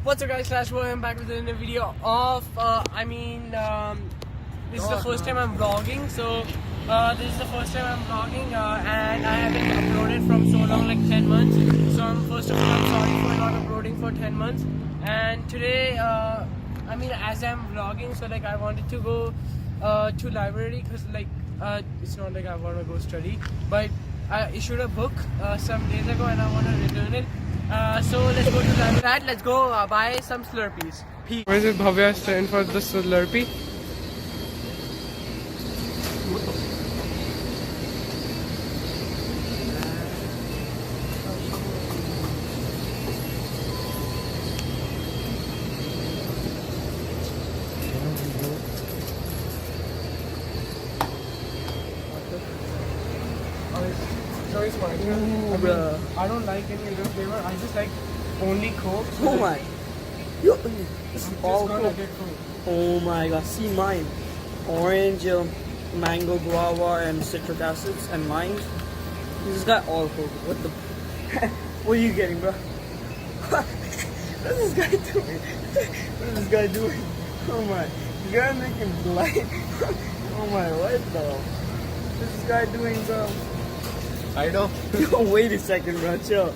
What's up guys, Slash Boy. I'm back with another video of, this is the first time I'm vlogging, so this is the first time I'm vlogging and I haven't uploaded from so long, like 10 months. So first of all, I'm sorry for not uploading for 10 months. And today, as I'm vlogging, so like I wanted to go to library because like it's not like I want to go study, but I issued a book some days ago and I want to return it. So let's go to library. Let's go buy some Slurpees. Where is it? Bhavya is trying for the Slurpee. It's fine. I don't like any other flavor. I just like only Coke. So Oh my! Yo, this is all gonna Coke. get Coke. Oh my god! See mine, orange, mango, guava, and citric acids, and mine. This got all Coke. What the? What are you getting, bro? What is this guy doing? What is this guy doing? Oh my! You gotta make him blind. Oh my! What the? What is this guy doing, bro? I know. Yo, wait a second, bro. Chill.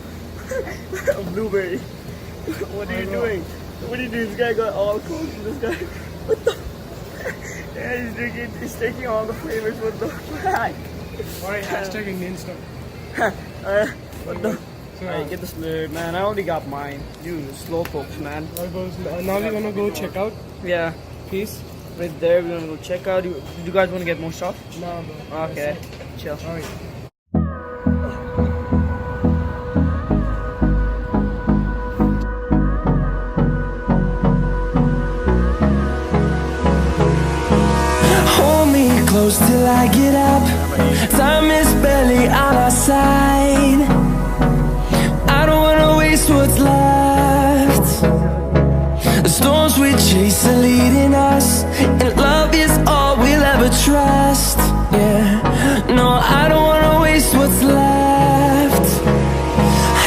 Blueberry. What are you doing? What are you doing? This guy got all Coke. This guy. What the? Yeah, he's drinking. He's taking all the flavors. What the fuck? Alright, hashtag Indian stuff. What the? Alright, get this lid, man. I already got mine. Dude, slow Cokes, man. Now we're gonna go check out. Yeah. Peace. Right there, we're gonna go check out. You guys wanna get more stuff? No, bro. Okay. Chill. Alright. Close till I get up. Time is barely on our side. I don't wanna waste what's left. The storms we chase are leading us, and love is all we'll ever trust. Yeah, no, I don't wanna waste what's left.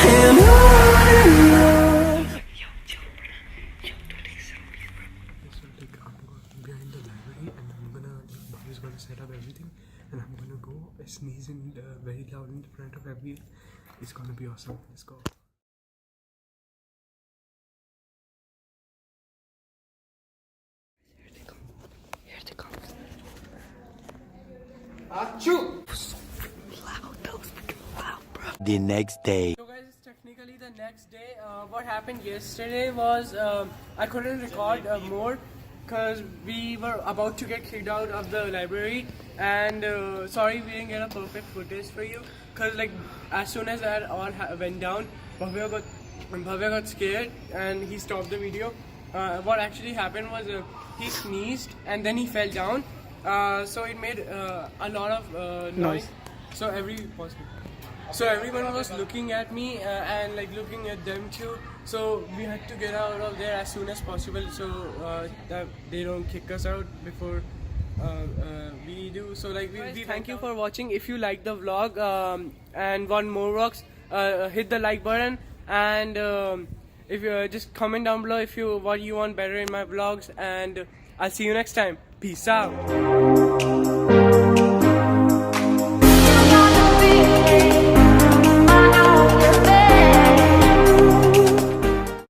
And on. Behind the library, and Bobby's gonna set up everything, and I'm gonna go sneeze in very loud in front of everyone. It's gonna be awesome. Let's go. Here they come. Here they come. Achoo! So loud. That was freaking loud, bro. The next day. So guys, it's technically the next day. What happened yesterday was I couldn't record more because we were about to get kicked out of the library, and sorry we didn't get a perfect footage for you because like as soon as that all went down, Bhavya got scared and he stopped the video. What actually happened was he sneezed and then he fell down, so it made a lot of noise. So everyone was looking at me and like looking at them too. So we had to get out of there as soon as possible so that they don't kick us out before we do. So like we thank you for watching. If you like the vlog and want more vlogs, hit the like button, and if you just comment down below if what you want better in my vlogs, and I'll see you next time. Peace out.